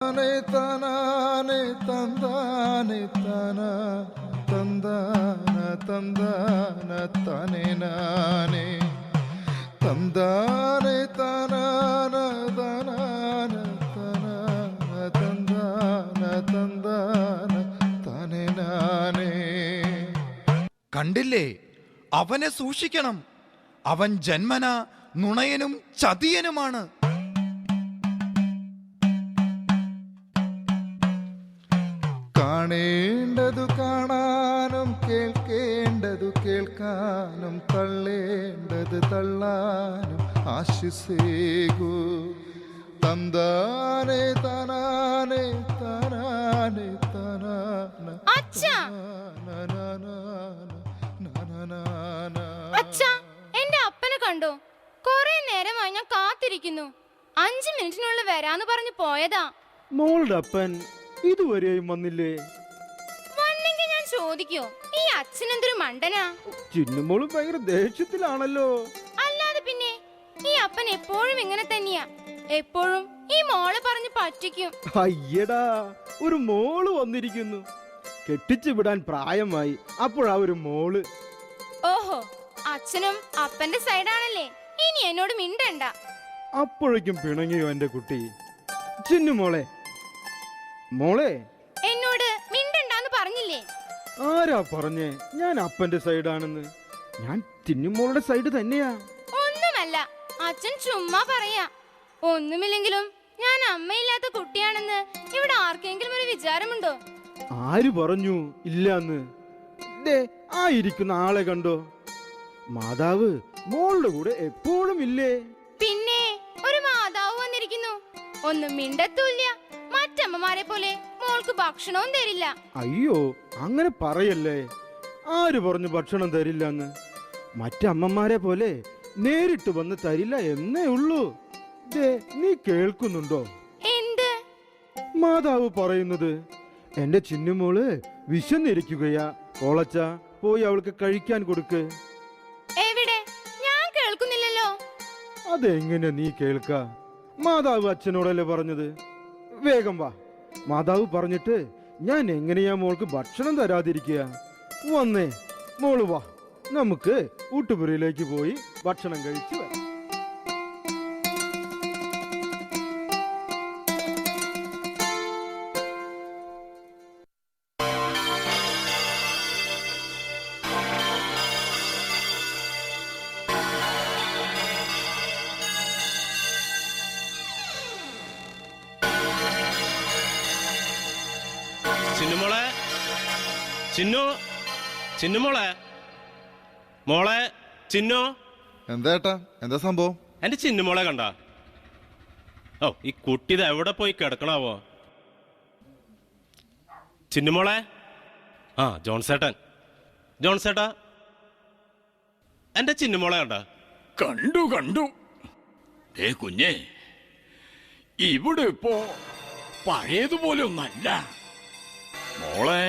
താനേ താനാനേ തന്താനേ താനാ തന്താന തന്താന താനേ നാനേ തന്താനേ താനാന താനാന താനാന തന്താന തന്താന താനേ നാനേ. കണ്ടില്ലേ, അവനെ സൂക്ഷിക്കണം. അവൻ ജന്മന നുണയനും ചതിയനുമാണ്. കാണേണ്ടതു കാണാനും കേൾക്കേണ്ടതു കേൾക്കാനും തള്ളേണ്ടത് തള്ളാനും ആശിസേകൂ. തന്താനേ താനാനേ താനാനേ താനാന. അച്ഛാ, എന്റെ അപ്പനെ കണ്ടോ? കൊറേ നേരമായി ഞാൻ കാത്തിരിക്കുന്നു. 5 മിനിറ്റിനുള്ളിൽ വരാന്ന് പറഞ്ഞു പോയതാ. മോളുടെ അപ്പൻ ഇതുവരെയും വന്നില്ലേ? വന്നെങ്കിൽ ഞാൻ ചോദിക്കോ, ഈ അച്ഛൻ എന്തൊരു മണ്ടനാ. ചിന്നുമോള് ഭയങ്കര ദേഷ്യത്തിലാണല്ലോ. അല്ലാതെ പിന്നെ ഈ അപ്പൻ എപ്പോഴും ഇങ്ങനെ തന്നെയാ. എപ്പോഴും ഈ മോളെ പറഞ്ഞു പറ്റിക്കും. അയ്യടാ, ഒരു മോള് വന്നിരിക്കുന്നു. കെട്ടിച്ചു വിടാൻ പ്രായമായി, അപ്പോഴാ ഒരു മോള്. ഓഹോ, അച്ഛനും അപ്പന്റെ സൈഡാണല്ലേ. ഇനി എന്നോട് മിണ്ടണ്ട. അപ്പോഴേക്കും പിണങ്ങിയോ എന്റെ കുട്ടി? ചിന്നുമോളെ, മോളെ, എന്നോട് മിണ്ടണ്ടെന്ന് പറഞ്ഞില്ലേ? ആരാ പറഞ്ഞേ ഞാൻ അപ്പന്റെ സൈഡാണെന്ന്? ഞാൻ ചിന്നുമോളുടെ സൈഡ് തന്നെയാ. ഒന്നുമല്ല, അച്ഛൻ ചുമ്മാ പറയാ. ഒന്നുമില്ലെങ്കിലും ഞാൻ അമ്മയില്ലാത്ത കുട്ടിയാണെന്ന് ഇവിടെ ആർക്കെങ്കിലും ഒരു വിചാരമുണ്ടോ? ആര് പറഞ്ഞു ഇല്ലാന്ന്? ദേ, ആ ഇരിക്കുന്ന ആളെ കണ്ടോ? മാതാവ് മോളുടെ കൂടെ എപ്പോഴും ഇല്ലേ? പിന്നെ ഒരു മാതാവ് വന്നിരിക്കുന്നു. ഒന്നും മിണ്ടത്തൂല്ല. മറ്റമ്മമാരെ പോലെ മോൾക്ക് ഭക്ഷണവും തരില്ല. അയ്യോ, അങ്ങനെ പറയല്ലേ. ആര് പറഞ്ഞു ഭക്ഷണം തരില്ലെന്ന്? മറ്റമ്മമാരെ പോലെ നേരിട്ട് വന്ന് തരില്ല എന്നേ ഉള്ളൂ. ദേ, നീ കേൾക്കുന്നുണ്ടോ എന്ത് മാതാവ് പറയുന്നത്? എന്റെ ചിന്നുമോള് വിശന്നിരിക്കുകയാ. കോളച്ച, പോയി അവൾക്ക് കഴിക്കാൻ കൊടുക്ക്. എവിടെ? ഞാൻ കേൾക്കുന്നില്ലല്ലോ. അതെങ്ങനെ നീ കേൾക്ക? മാതാവ് അച്ഛനോടല്ലേ പറഞ്ഞത്. വേഗം വാ. മാതാവ് പറഞ്ഞിട്ട് ഞാൻ എങ്ങനെയാ മോൾക്ക് ഭക്ഷണം തരാതിരിക്കുക? വന്നേ മോള് വാ, നമുക്ക് ഊട്ടുപുരയിലേക്ക് പോയി ഭക്ഷണം കഴിച്ചു വരാം. ചിന്നുമോളെ, ചിന്നുമോളെ, മോളെ ചിന്നു. എന്താ ഏട്ടാ, എന്താ സംഭവം? എന്റെ ചിന്നുമോളെ കണ്ട? ഓ, ഈ കുട്ടി ഇത് എവിടെ പോയി കിടക്കണാവോ? ചിന്നുമോളെ. ആ, ജോൺസേട്ടാ, എന്റെ ചിന്നുമോളെ കണ്ട? കണ്ടു. ഏ കുഞ്ഞേ, ഇവിടെ ഇപ്പോ പഴയതുപോലെ ഒന്നല്ല. മോളെ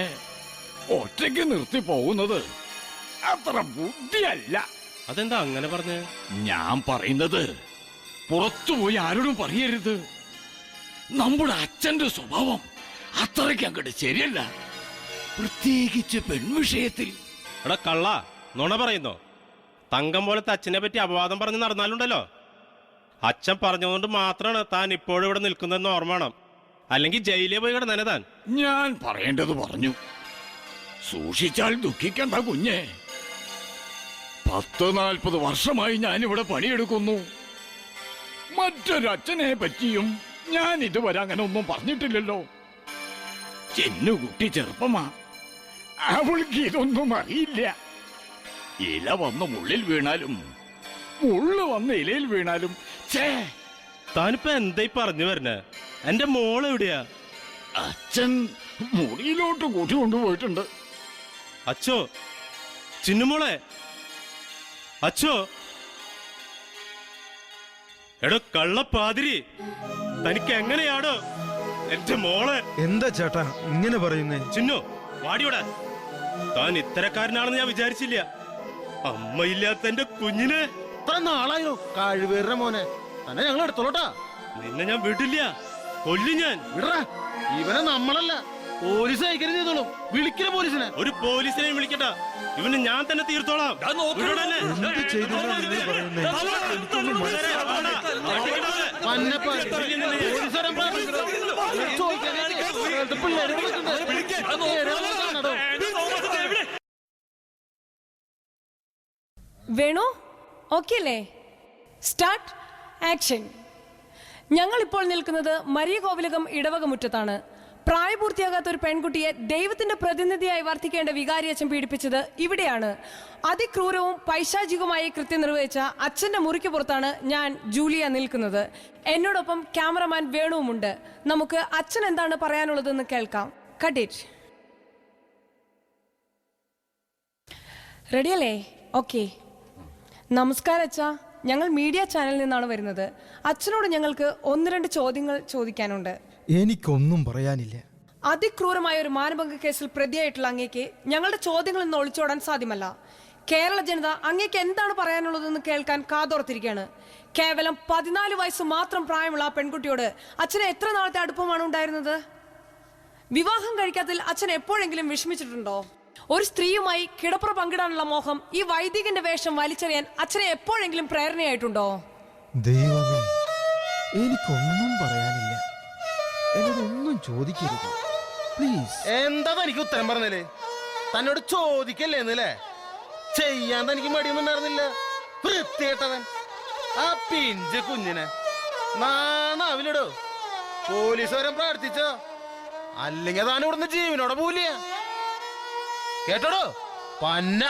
ഒറ്റയ്ക്ക് നിർത്തി പോകുന്നത് അത്ര ബുദ്ധിയല്ല. അതെന്താ അങ്ങനെ പറഞ്ഞ്? ഞാൻ പറയുന്നത് പുറത്തുപോയി ആരോടും പറയരുത്. നമ്മുടെ അച്ഛന്റെ സ്വഭാവം അത്രയ്ക്ക് അങ്ങോട്ട് ശരിയല്ല, പ്രത്യേകിച്ച് പെൺവിഷയത്തിൽ. എടാ കള്ള, നുണ പറയുന്നോ? തങ്കം പോലത്തെ അച്ഛനെ പറ്റി അപവാദം പറഞ്ഞ് നടന്നാലുണ്ടല്ലോ. അച്ഛൻ പറഞ്ഞതുകൊണ്ട് മാത്രമാണ് താൻ ഇപ്പോഴും ഇവിടെ നിൽക്കുന്നതെന്ന് ഓർമ്മ വേണം. അല്ലെങ്കിൽ ജയിലിൽ പോയി കിടന്നെ താൻ. ഞാൻ പറയേണ്ടത് പറഞ്ഞു. സൂക്ഷിച്ചാൽ ദുഃഖിക്കണ്ട കുഞ്ഞെ. 40-40 വർഷമായി ഞാനിവിടെ പണിയെടുക്കുന്നു. മറ്റൊരച്ഛനെ പറ്റിയും ഞാൻ ഇതുവരെ അങ്ങനെ ഒന്നും പറഞ്ഞിട്ടില്ലല്ലോ. ചെന്നുകുട്ടി ചെറുപ്പമാ, അവൾക്ക് ഇതൊന്നും അറിയില്ല. ഇല വന്ന് മുള്ളിൽ വീണാലും മുള്ളു വന്ന് ഇലയിൽ വീണാലും താനിപ്പോ എന്തായി പറഞ്ഞു വരണേ? എന്റെ മോള് എവിടെയാ? അച്ഛൻ മുറിയിലോട്ട് കൂട്ടി കൊണ്ടുപോയിട്ടുണ്ട്. അച്ചോ, ചിന്നുമോളെ, അച്ചോ. എടോ കള്ളപ്പാതിരി, തനിക്ക് എങ്ങനെയാണോ എന്റെ മോളെ? എന്താ ചേട്ടാ ഇങ്ങനെ പറയുന്നേ? ചിന്നു, വാടിയോടെ. താൻ ഇത്തരക്കാരനാണെന്ന് ഞാൻ വിചാരിച്ചില്ല. അമ്മയില്ലാത്ത എന്റെ കുഞ്ഞിനെ. ഇത്ര നാളായോ കഴിവേറെ മോനെ, തന്നെ ഞങ്ങൾ എടുത്തോളട്ടാ. നിന്നെ ഞാൻ വിടില്ല. കൊല്ലും ഞാൻ. ഇവനെ നമ്മളല്ല പോലീസ് കൈകാര്യം ചെയ്തോളും. വിളിക്കണ പോലീസിനെ. ഒരു പോലീസിനെയും വിളിക്കട്ട, ഇവന് ഞാൻ തന്നെ തീർത്തോളാം. ഇവിടെ തന്നെ. എന്ത് ചെയ്തെന്നാ നിങ്ങൾ പറയുന്നേ? പന്നപ്പ പോലീസ് വരാൻ പ്രാർത്ഥിക്കുന്നു. ചോദിക്കാനായിട്ട് പിള്ളേരെ വിളിക്കണ്ടേ? വേണു ഓക്കെ അല്ലേ? Start action. ഞങ്ങൾ ഇപ്പോൾ നിൽക്കുന്നത് മരിയ കോവിലകം ഇടവക മുറ്റത്താണ്. പ്രായപൂർത്തിയാകാത്ത ഒരു പെൺകുട്ടിയെ ദൈവത്തിന്റെ പ്രതിനിധിയായി വർത്തിക്കേണ്ട വികാരിയച്ഛൻ പീഡിപ്പിച്ചത് ഇവിടെയാണ്. അതിക്രൂരവും പൈശാചികവുമായി കൃത്യം നിർവഹിച്ച അച്ഛന്റെ മുറിക്ക് പുറത്താണ് ഞാൻ ജൂലിയ നിൽക്കുന്നത്. എന്നോടൊപ്പം ക്യാമറമാൻ വേണുവുമുണ്ട്. നമുക്ക് അച്ഛൻ എന്താണ് പറയാനുള്ളതെന്ന് കേൾക്കാം. Cut it. റെഡിയല്ലേ? ഓക്കെ. നമസ്കാരം അച്ഛാ, ഞങ്ങൾ മീഡിയ ചാനലിൽ നിന്നാണ് വരുന്നത്. അച്ഛനോട് ഞങ്ങൾക്ക് 1-2 ചോദ്യങ്ങൾ ചോദിക്കാനുണ്ട്. എനിക്കൊന്നും പറയാനില്ല. അതിക്രൂരമായ ഒരു മാനഭംഗ കേസിൽ പ്രതിയായിട്ടുള്ള അങ്ങേക്ക് ഞങ്ങളുടെ ചോദ്യങ്ങളിൽ നിന്ന് ഒളിച്ചോടാൻ സാധ്യമല്ല. കേരള ജനത അങ്ങേക്ക് എന്താണ് പറയാനുള്ളതെന്ന് കേൾക്കാൻ കാതോർത്തിരിക്കുകയാണ്. കേവലം 14 വയസ്സ് മാത്രം പ്രായമുള്ള ആ പെൺകുട്ടിയോട് അച്ഛന് എത്ര നാളത്തെ അടുപ്പമാണ് ഉണ്ടായിരുന്നത്? വിവാഹം കഴിക്കാത്തതിൽ അച്ഛൻ എപ്പോഴെങ്കിലും വിഷമിച്ചിട്ടുണ്ടോ? ഒരു സ്ത്രീയുമായി കിടപ്പുറ പങ്കിടാനുള്ള മോഹം ഈ വൈദികന്റെ വേഷം വലിച്ചെറിയാൻ അച്ഛനെ എപ്പോഴെങ്കിലും പ്രേരണയായിട്ടുണ്ടോ? ദൈവമേ, എനിക്കൊന്നും പറയാനില്ല. എന്നോടൊന്നും ചോദിക്കരുത് പ്ലീസ്. എന്താ തനിക്ക് ഉത്തരം പറഞ്ഞല്ലേ? തന്നോട് ചോദിക്കല്ലേന്നല്ലേ? ചെയ്യാൻ തനിക്ക് മടിയൊന്നും ഉണ്ടായിരുന്നില്ല. വൃത്തികെട്ടവൻ. ആ പിഞ്ച് കുഞ്ഞിനെ നാണാവില്ലടോ. പോലീസ് വരാൻ പ്രാർത്ഥിച്ചോ? അല്ലെങ്കിൽ താൻ ഇവിടുന്ന് ജീവനോടെ പോവില്ല. കേട്ടോടോ പന്ന.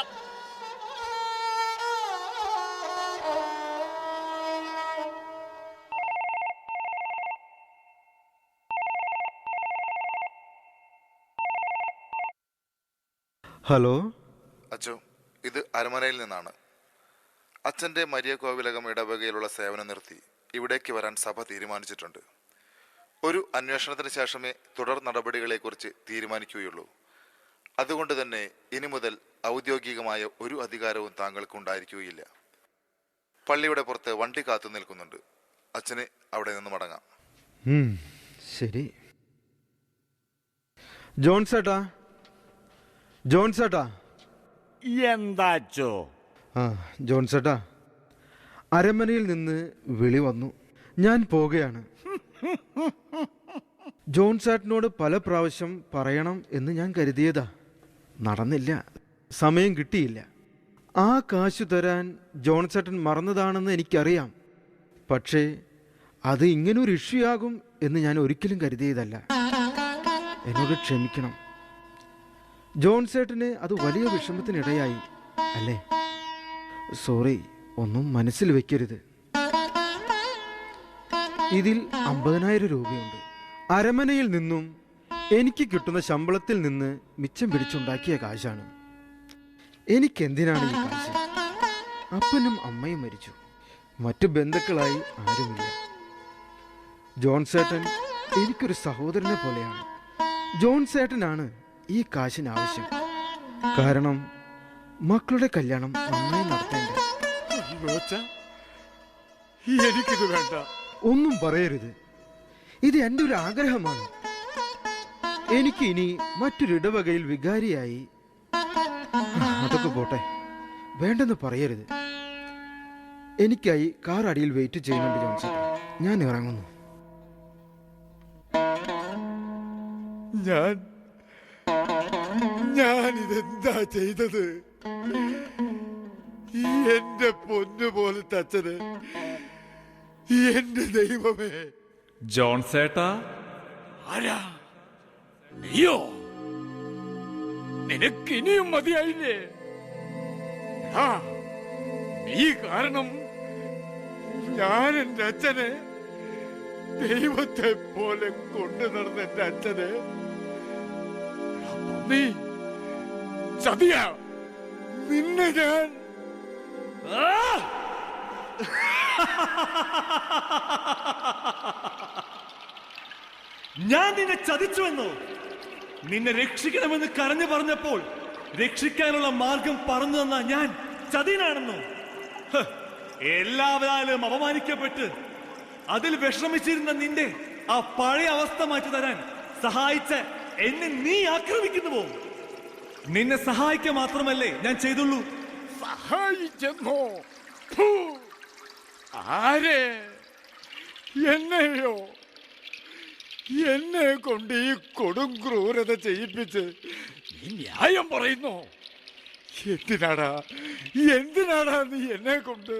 ഹലോ അച്ചോ, ഇത് അരമനയിൽ നിന്നാണ്. അച്ഛൻ്റെ മരിയ കോവിലകം ഇടവകയിലുള്ള സേവനം നിർത്തി ഇവിടേക്ക് വരാൻ സഭ തീരുമാനിച്ചിട്ടുണ്ട്. ഒരു അന്വേഷണത്തിന് ശേഷമേ തുടർ നടപടികളെക്കുറിച്ച് തീരുമാനിക്കുകയുള്ളൂ. അതുകൊണ്ട് തന്നെ ഇനി മുതൽ ഔദ്യോഗികമായ ഒരു അധികാരവും താങ്കൾക്ക് ഉണ്ടായിരിക്കുകയില്ല. പള്ളിയുടെ പുറത്ത് വണ്ടി കാത്തു നിൽക്കുന്നുണ്ട്. അച്ഛന് അവിടെ നിന്ന് മടങ്ങാം. ശരി. ജോൺസേട്ടാ, ജോൺസേട്ടാ. എന്താച്ചോ? ആ ജോൺസേട്ടാ, അരമനയിൽ നിന്ന് വിളി വന്നു. ഞാൻ പോകുകയാണ്. ജോൺസേട്ടനോട് പല പ്രാവശ്യം പറയണം എന്ന് ഞാൻ കരുതിയതാ. നടന്നില്ല, സമയം കിട്ടിയില്ല. ആ കാശ് തരാൻ ജോൺസേട്ടൻ മറന്നതാണെന്ന് എനിക്കറിയാം. പക്ഷേ അത് ഇങ്ങനൊരു ഇഷ്യൂ ആകും എന്ന് ഞാൻ ഒരിക്കലും കരുതിയതല്ല. എന്നോട് ക്ഷമിക്കണം. ജോൺസേട്ടന് അത് വലിയ വിഷമത്തിനിടയായി അല്ലേ? സോറി, ഒന്നും മനസ്സിൽ വെക്കരുത്. ഇതിൽ 50,000 രൂപയുണ്ട്. അരമനയിൽ നിന്നും എനിക്ക് കിട്ടുന്ന ശമ്പളത്തിൽ നിന്ന് മിച്ചം പിടിച്ചുണ്ടാക്കിയ കാശാണ്. എനിക്കെന്തിനാണ് ഈ കാശ്? അപ്പനും അമ്മയും മരിച്ചു. മറ്റു ബന്ധുക്കളായി ആരുമില്ല. ജോൺസേട്ടൻ എനിക്കൊരു സഹോദരനെ പോലെയാണ്. ജോൺസേട്ടനാണ് ഈ കാശിന് ആവശ്യം. കാരണം മക്കളുടെ കല്യാണം നന്നായി നടത്തേണ്ട. എനിക്കിത് വേണ്ട. ഒന്നും പറയരുത്. ഇത് എൻ്റെ ഒരു ആഗ്രഹമാണ്. എനിക്ക് ഇനി മറ്റൊരു ഇടവകയിൽ വികാരിയായി. അതൊക്കെ പോട്ടെ, വേണ്ടെന്ന് പറയരുത്. എനിക്കായി കാർ അടിയിൽ വെയിറ്റ് ചെയ്യുന്നുണ്ട് ജോൺസൺ. ഞാൻ ഇറങ്ങുന്നു. ഞാനിതെന്താ ചെയ്തത്? എന്റെ പൊന്നു പോലത്തെ അച്ഛന്, എന്റെ ദൈവമേ. ജോൺസേട്ടാ. ആരാ? നീയോ? നിനക്കിനിയും മതിയായില്ലേ? ആ, നീ കാരണം ഞാൻ എന്റെ അച്ഛനെ, ദൈവത്തെ പോലെ കൊണ്ടു നടന്ന എന്റെ അച്ഛനെ നീ ചതിയ. നിന്നെ ഞാൻ നിന്നെ ചതിച്ചുവെന്നോ? നിന്നെ രക്ഷിക്കണമെന്ന് കരഞ്ഞു പറഞ്ഞപ്പോൾ രക്ഷിക്കാനുള്ള മാർഗം പറഞ്ഞു തന്ന ഞാൻ ചതിയനാണെന്നോ? എല്ലാവരാലും അപമാനിക്കപ്പെട്ട് അതിൽ വിഷമിച്ചിരുന്ന നിന്റെ ആ പഴയ അവസ്ഥ മാറ്റി തരാൻ സഹായിച്ച എന്നെ നീ ആക്രമിക്കുന്നുവോ? നിന്നെ സഹായിക്കാൻ മാത്രമല്ലേ ഞാൻ ചെയ്തുള്ളൂ. സഹായിച്ചെന്നോ? ഫു! ആരെ? എന്നെയോ? എന്നെ കൊണ്ട് ഈ കൊടും ക്രൂരത ചെയ്യിപ്പിച്ച് നീ ന്യായം പറയുന്നു? എന്തിനാടാ നീ എന്നെ കൊണ്ട്?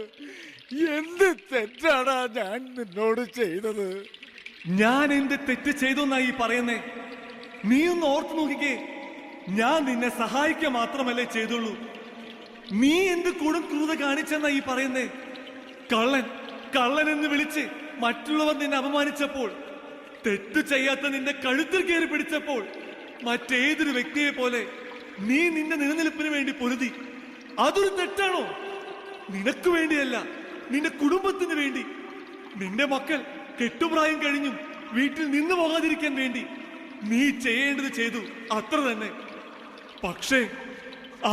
എന്ത് തെറ്റാടാ ഞാൻ നിന്നോട് ചെയ്തത്? ഞാൻ എന്ത് തെറ്റ് ചെയ്തെന്നായി പറയുന്നേ? നീ ഒന്ന് ഓർത്തു നോക്കിക്കേ. ഞാൻ നിന്നെ സഹായിക്കുക മാത്രമല്ലേ ചെയ്തുള്ളൂ. നീ എന്ത് കൊടും ക്രൂരത കാണിച്ചെന്നായി പറയുന്നേ? കള്ളൻ കള്ളൻ എന്ന് വിളിച്ച് മറ്റുള്ളവർ നിന്നെ അപമാനിച്ചപ്പോൾ, തെറ്റു ചെയ്യാത്ത നിന്റെ കഴുത്തിൽ കയറി പിടിച്ചപ്പോൾ, മറ്റേതൊരു വ്യക്തിയെ പോലെ നീ നിന്റെ നിലനിൽപ്പിന് വേണ്ടി പൊരുതി. അതൊരു തെറ്റാണോ? നിനക്ക് വേണ്ടിയല്ല, നിന്റെ കുടുംബത്തിന് വേണ്ടി. നിന്റെ മക്കൾ കെട്ടുപ്രായം കഴിഞ്ഞും വീട്ടിൽ നിന്ന് പോകാതിരിക്കാൻ വേണ്ടി നീ ചെയ്യേണ്ടത് ചെയ്തു, അത്ര തന്നെ. പക്ഷേ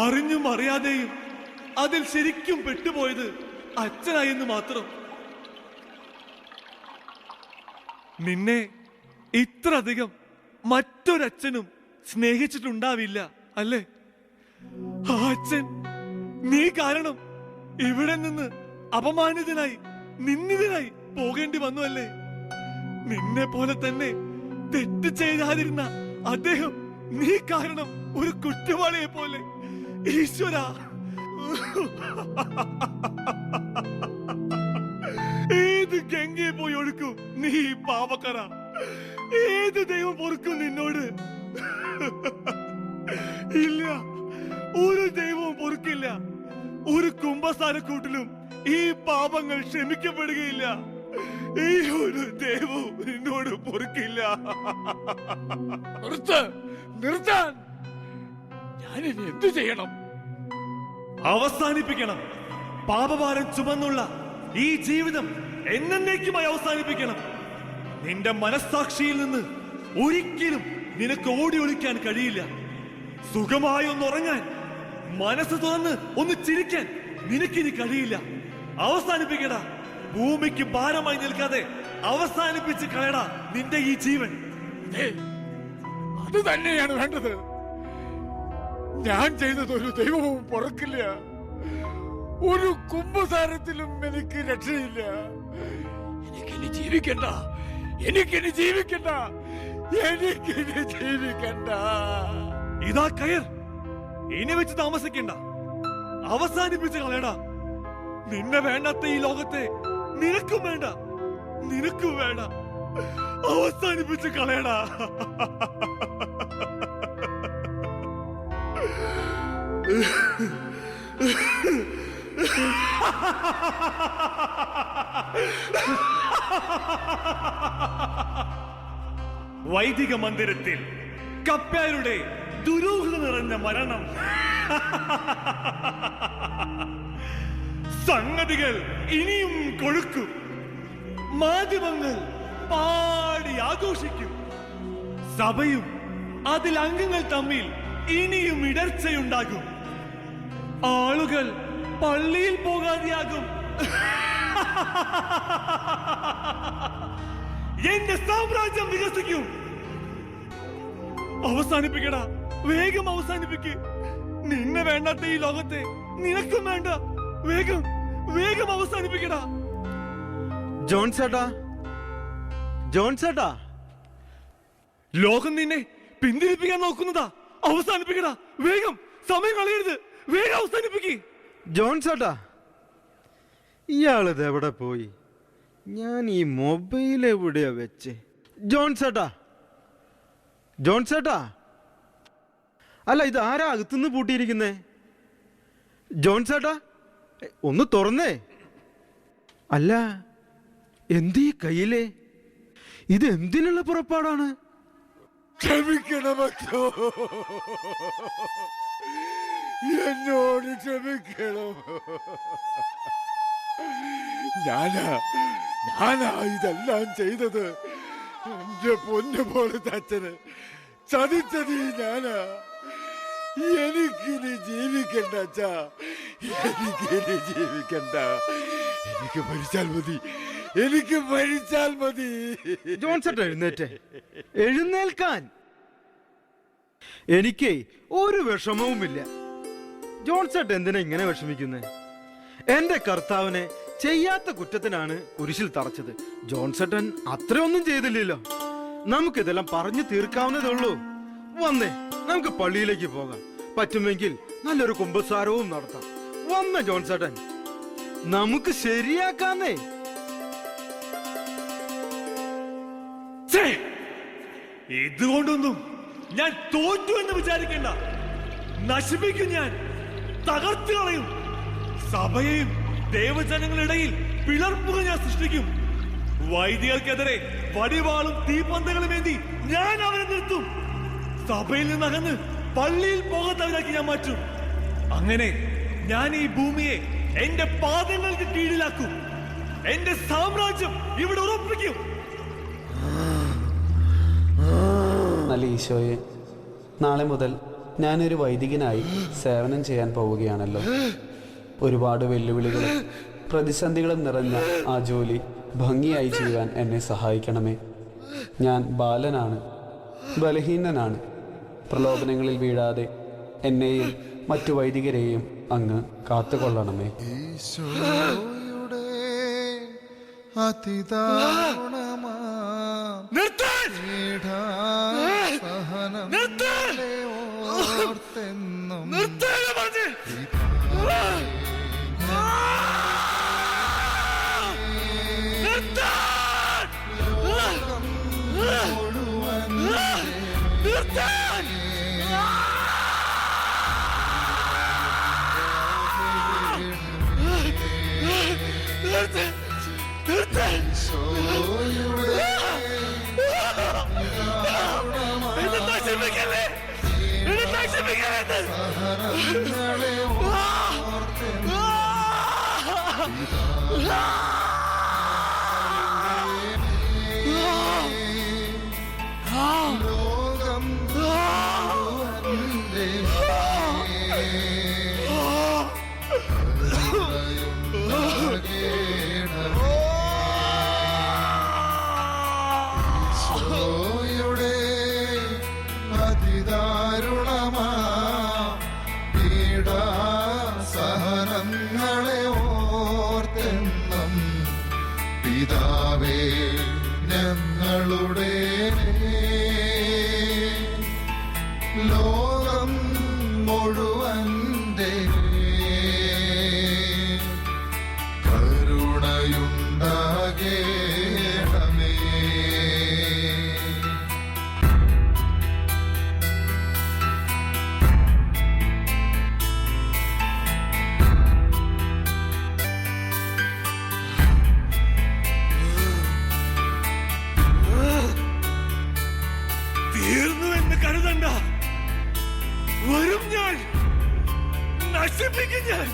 അറിഞ്ഞും അറിയാതെയും അതിൽ ശരിക്കും പെട്ടുപോയത് അച്ഛനായെന്ന് മാത്രം. നിന്നെ ഇത്ര അധികം മറ്റൊരച്ഛനും സ്നേഹിച്ചിട്ടുണ്ടാവില്ല, അല്ലേ? ആ അച്ഛൻ നീ കാരണം ഇവിടെ നിന്ന് അപമാനിതനായി, നിന്ദിതനായി പോകേണ്ടി വന്നു, അല്ലേ? നിന്നെ പോലെ തന്നെ തെറ്റ് ചെയ്താതിരുന്ന അദ്ദേഹം നീ കാരണം ഒരു കുറ്റവാളിയെ പോലെ. ഈശ്വര, ഏത് ഗംഗയെ പോയി ഒഴുക്കും നീ പാപക്കറ? ഏത് ദൈവം പൊറുക്കും നിന്നോട്? ഇല്ല, ഒരു ദൈവവും പൊറുക്കില്ല. ഒരു കുംഭസാരക്കൂട്ടിലും ഈ പാപങ്ങൾ ക്ഷമിക്കപ്പെടുകയില്ല. ഈ ഒരു ദൈവവും നിന്നോട് പൊറുക്കില്ല. നിർത്താൻ ഞാനിനി എന്തു ചെയ്യണം? അവസാനിപ്പിക്കണം. പാപഭാരം ചുമന്നുള്ള ഈ ജീവിതം എന്നേക്കുമായി അവസാനിപ്പിക്കണം. നിന്റെ മനസ്സാക്ഷിയിൽ നിന്ന് ഒരിക്കലും നിനക്ക് ഓടി ഒളിക്കാൻ കഴിയില്ല. സുഖമായി ഒന്ന് ഉറങ്ങാൻ, മനസ്സ് തുറന്ന് ഒന്ന് ചിരിക്കാൻ നിനക്കിനി കഴിയില്ല. അവസാനിപ്പിക്കടാ. ഭൂമിക്ക് ഭാരമായി നിൽക്കാതെ അവസാനിപ്പിച്ച് കളയടാ നിന്റെ ഈ ജീവൻ. അത് തന്നെയാണ് വേണ്ടത്. ഞാൻ ചെയ്തത് ഒരു ദൈവവും പൊറുക്കില്ല. ഒരു കുംഭസാരത്തിലും എനിക്ക് രക്ഷയില്ല. എനിക്കിനി ജീവിക്കണ്ട, എനിക്കിനി ജീവിക്കണ്ട, എനിക്കിനി ജീവിക്കണ്ട. ഇതാ കയർ, ഇനി വെച്ച് താമസിക്കണ്ട. അവസാനിപ്പിച്ച് കളയടാ. നിന്നെ വേണ്ടാത്ത ഈ ലോകത്തെ നിനക്കും വേണ്ട, നിനക്കും വേണ്ട. അവസാനിപ്പിച്ച് കളയടാ. വൈദിക മന്ദിരത്തിൽ കപ്പ്യാരുടെ ദുരൂഹത നിറഞ്ഞ മരണം. സംഗതികൾ ഇനിയും കൊഴുക്കും. മാധ്യമങ്ങൾ പാടി ആഘോഷിക്കും. സഭയും അതിൽ അംഗങ്ങൾ തമ്മിൽ ഇനിയും ഇടർച്ചയുണ്ടാകും. ആളുകൾ പള്ളിയിൽ പോകാതെയാകും. എന്റെ സാമ്രാജ്യം വികസിക്കും. അവസാനിപ്പിക്കടാ, വേഗം അവസാനിപ്പിക്ക്. നിന്നെ വേണ്ടാത്ത ഈ ലോകത്തെ നിനക്കും വേണ്ട. വേഗം വേഗം അവസാനിപ്പിക്കടാ. ജോൺസേട്ടാ, ജോൺസേട്ടാ, ലോകം നിന്നെ പിന്തിരിപ്പിക്കാൻ നോക്കുന്നതാ. അവസാനിപ്പിക്കടാ, വേഗം. സമയം കളയരുത്, വേഗം അവസാനിപ്പിക്ക്. ജോൺസേട്ടാ, ഇയാളിത് എവിടെ പോയി? ഞാൻ ഈ മൊബൈൽ എവിടെയാ വെച്ച്? ജോൺസേട്ടാ, ജോൺസേട്ടാ, അല്ല ഇത് ആരാ അകത്തുനിന്ന് പൂട്ടിയിരിക്കുന്നേ? ജോൺസേട്ടാ, ഒന്ന് തുറന്നേ. അല്ല, എന്തീ കയ്യിലേ? ഇത് എന്തിനുള്ള പുറപ്പാടാണ്? ക്ഷമിക്കണമോ, എന്നോട് ക്ഷമിക്കണം. ഞാനാ ഇതെല്ലാം ചെയ്തത്. എന്റെ പൊന്നു പോലത്തെ അച്ഛന് ചതിച്ചത് ഞാനാ. എനിക്കിനി ജീവിക്കണ്ട അച്ഛാ, എനിക്കിനി ജീവിക്കണ്ട. എനിക്ക് മരിച്ചാൽ മതി, എനിക്ക് മരിച്ചാൽ മതി. ജോൺസൺ എഴുന്നേറ്റേ, എഴുന്നേൽക്കാൻ. എനിക്ക് ഒരു വിഷമവുമില്ല. ജോൺസൺ എന്തിനാ ഇങ്ങനെ വിഷമിക്കുന്നേ? എന്റെ കർത്താവിനെ ചെയ്യാത്ത കുറ്റത്തിനാണ് കുരിശിൽ തറച്ചത്. ജോൺസൺ അത്രയൊന്നും ചെയ്തില്ലല്ലോ. നമുക്കിതെല്ലാം പറഞ്ഞു തീർക്കാവുന്നതേ ഉള്ളൂ. വന്നേ, നമുക്ക് പള്ളിയിലേക്ക് പോകാം. പറ്റുമെങ്കിൽ നല്ലൊരു കുമ്പസാരവും നടത്താം. വന്ന ജോൺസൺ, നമുക്ക് ശരിയാക്കാന്നേ. ഇതുകൊണ്ടൊന്നും ഞാൻ തോറ്റു എന്ന് വിചാരിക്കേണ്ട. നശിപ്പിക്കും, ഞാൻ തകർത്തു കളയും. സഭയെയും ദേവജനങ്ങളിടയിൽ പിളർപ്പുകൾ ഞാൻ സൃഷ്ടിക്കും. വൈദികർക്കെതിരെ വടിവാളും തീപ്പന്തകളും ഏന്തി ഞാൻ അവരെ നിർത്തും. സഭയിൽ നിന്നകന്ന് പള്ളിയിൽ പോകാത്തവരാക്കി ഞാൻ മാറ്റും. അങ്ങനെ ഞാൻ ഈ ഭൂമിയെ എന്റെ പാദങ്ങൾക്ക് കീഴിലാക്കും. എന്റെ സാമ്രാജ്യം ഇവിടെ ഉറപ്പിക്കും. നല്ല ഈശോയെ, നാളെ മുതൽ ഞാനൊരു വൈദികനായി സേവനം ചെയ്യാൻ പോവുകയാണല്ലോ. ഒരുപാട് വെല്ലുവിളികളും പ്രതിസന്ധികളും നിറഞ്ഞ ആ ജോലി ഭംഗിയായി ചെയ്യുവാൻ എന്നെ സഹായിക്കണമേ. ഞാൻ ബാലനാണ്, ബലഹീനനാണ്. പ്രലോഭനങ്ങളിൽ വീഴാതെ എന്നെയും മറ്റു വൈദികരെയും അങ്ങ് കാത്തുകൊള്ളണമേ. ഈശോയുടെ അതിദാരുണമാ പീഡാസഹനങ്ങളെ ഓർത്തെന്നും ലോകം മുഴുവൻ ലോകം ഈശോയുടെ അതിദാരുണമാ പീഡാസഹനങ്ങളെ ഓർത്തെന്നും പിതാവേ ഞങ്ങളുടെ ലോകം മുഴുവൻ്റെ കരുണയുണ്ടാകേണമേ. തീർന്നു എന്ന് കരുതണ്ട. വരും, ഞാൻ നശിപ്പിക്കും, ഞാൻ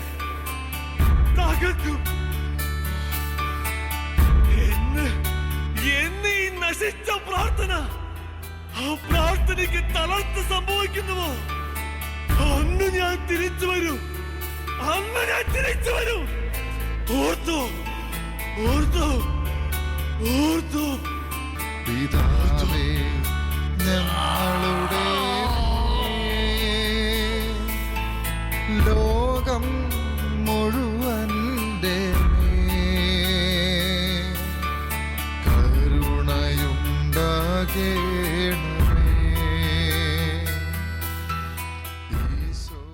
തകർക്കും. എന്ന് ഈ നശിച്ച പ്രാർത്ഥന, ആ പ്രാർത്ഥനയ്ക്ക് തളർത്ത് സംഭവിക്കുന്നുവോ, അന്ന് ഞാൻ തിരിച്ചു വരും. അന്ന് ഞാൻ തിരിച്ചു വരും. Ortho, ortho, ortho. പിതാവേ ഞങ്ങളുടെ ലോകം മുഴുവൻ്റെ കരുണയുണ്ടാകേണമേ.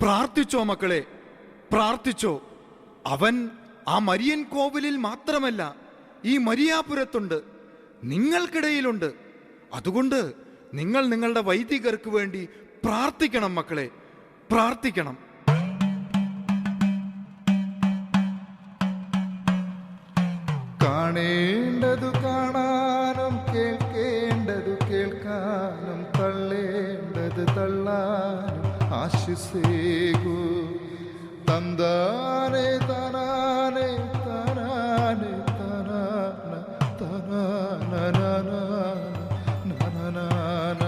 പ്രാർത്ഥിച്ചോ മക്കളെ, പ്രാർത്ഥിച്ചോ. അവൻ ആ മരിയൻ കോവിലിൽ മാത്രമല്ല, ഈ മരിയാപുരത്തുണ്ട്, നിങ്ങൾക്കിടയിലുണ്ട്. അതുകൊണ്ട് നിങ്ങൾ നിങ്ങളുടെ വൈദികർക്ക് വേണ്ടി പ്രാർത്ഥിക്കണം മക്കളെ, പ്രാർത്ഥിക്കണം. കാണേണ്ടതു കാണാനും കേൾക്കേണ്ടതു കേൾക്കാനും തള്ളേണ്ടത് തള്ളാനും ആശിസേകൂ. തന്താനെ തനാനെ തനാനെ തനാന തനാന നനനാന.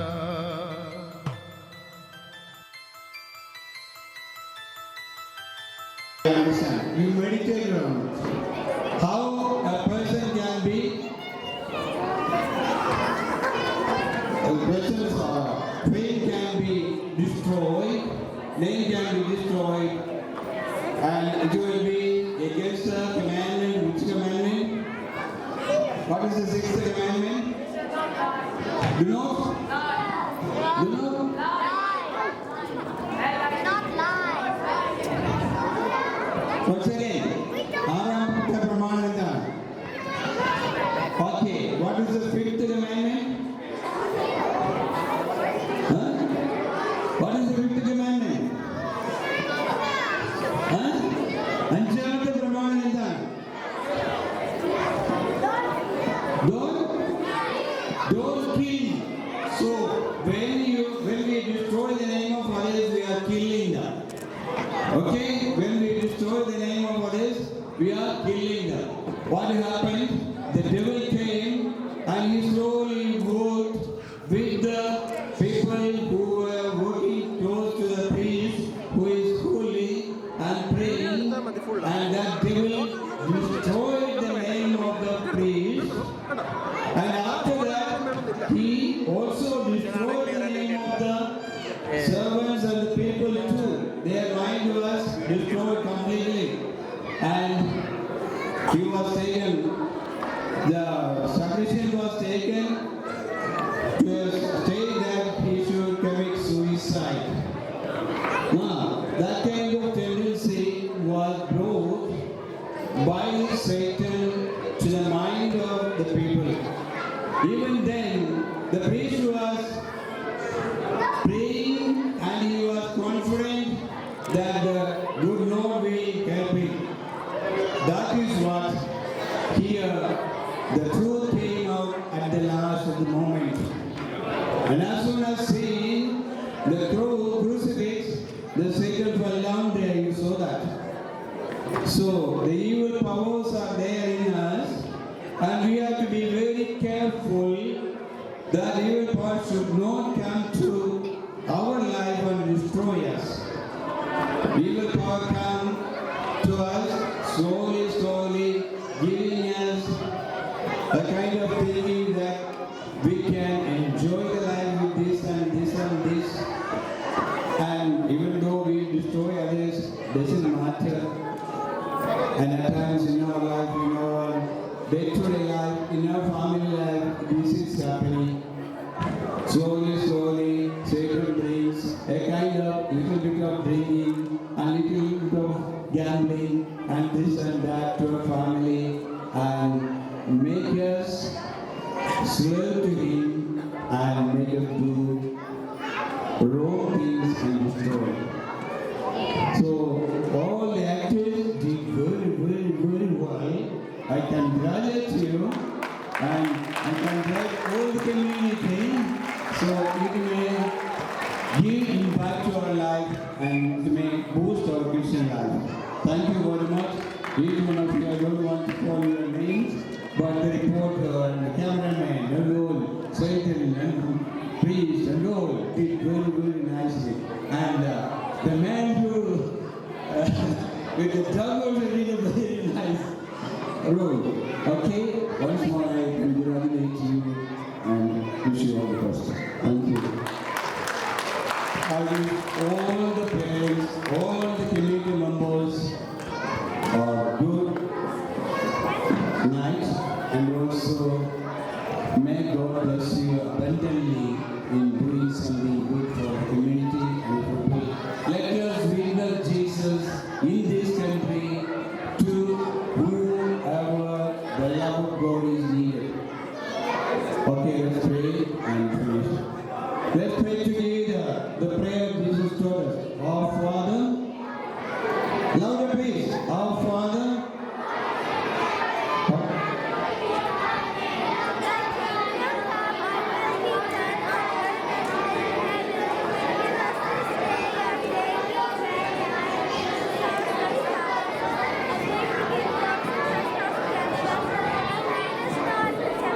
You meditate on how a person can be destroyed, name can be destroyed, and it will be against the commandment. Which commandment? What is the sixth commandment? Do not. Do not. Once again, ആറാമത്തെ പ്രമാണം എന്താണ്? Okay, what is the fifth commandment? Huh? What is the fifth commandment? Huh? അഞ്ചാമത്തെ പ്രമാണം എന്താണ്? Don't kill. So when we destroy the name of others, we are killing them. Okay? When we destroy the name of others, we are killing them. What happened? The devil came and he slowly worked with the people who were working close to the priest who is holy and praying, and that devil destroyed the name of the priest, and after that he also destroyed the name of the servants and the people too. Their mind was destroyed completely, and he was taken, the suggestion was taken to say that he should commit suicide. Now, that kind of tendency was brought by Satan to the mind of the people. Even then, the priest was praying and he was confident that the good Lord will help him. That is what here the truth came out at the last of the moment. And as soon as seeing the crucifix, the Satan fell down there, you saw that. So the evil powers are there in us, and we have to be very careful that evil powers should not come to our life and destroy us. Evil power come to us slowly, giving us a kind of thinking that we can enjoy the life with this and this and this, and even though we destroy others, doesn't matter. And at times in our life, in our day-to-day life, in our family life, this is happening. Slowly, Satan brings a kind of little bit of drinking and little bit of gambling and this and that to our family, and make us slave to him and make us do wrong things and destroy. So all the actors did very well. I congratulate you and I congratulate all the community. So it may give impact to our life and it may boost our Christian life. Thank you very much. Each one of you, I don't want to call your names, but the reporter and the cameraman and all, Satan and priest and all did very nicely. And the man who with the dog also did a very nice role. Okay, once more I congratulate you and wish you all the best. Thank you. I wish all the parents, all the community members a good night, and also may God bless you abundantly in doing something good for the community and for people. Let us witness Jesus in this country to whoever the love of God is needed. Okay, let's pray and finish. Let's pray together the prayer Jesus taught us. Our Father, louder please. Our Father,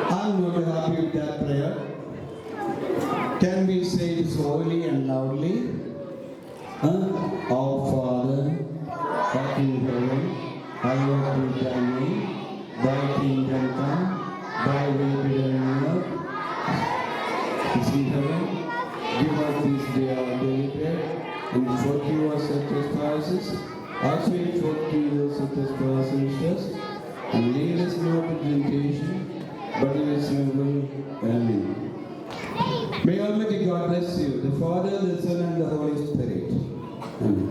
I'm not happy with that prayer. Can we say it slowly and loudly? Our Father, art in heaven, hallowed be thy name. Thy kingdom come, thy will be done on earth as in heaven. Give us this day our daily forgive us our trespasses, as we forgive those who trespass against us, and lead us not into temptation, but deliver us from evil. Amen. May Almighty God bless you, the Father, the Son, and the Holy Spirit. Amen.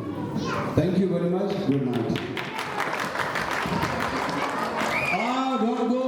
Thank you very much. Good night. Don't go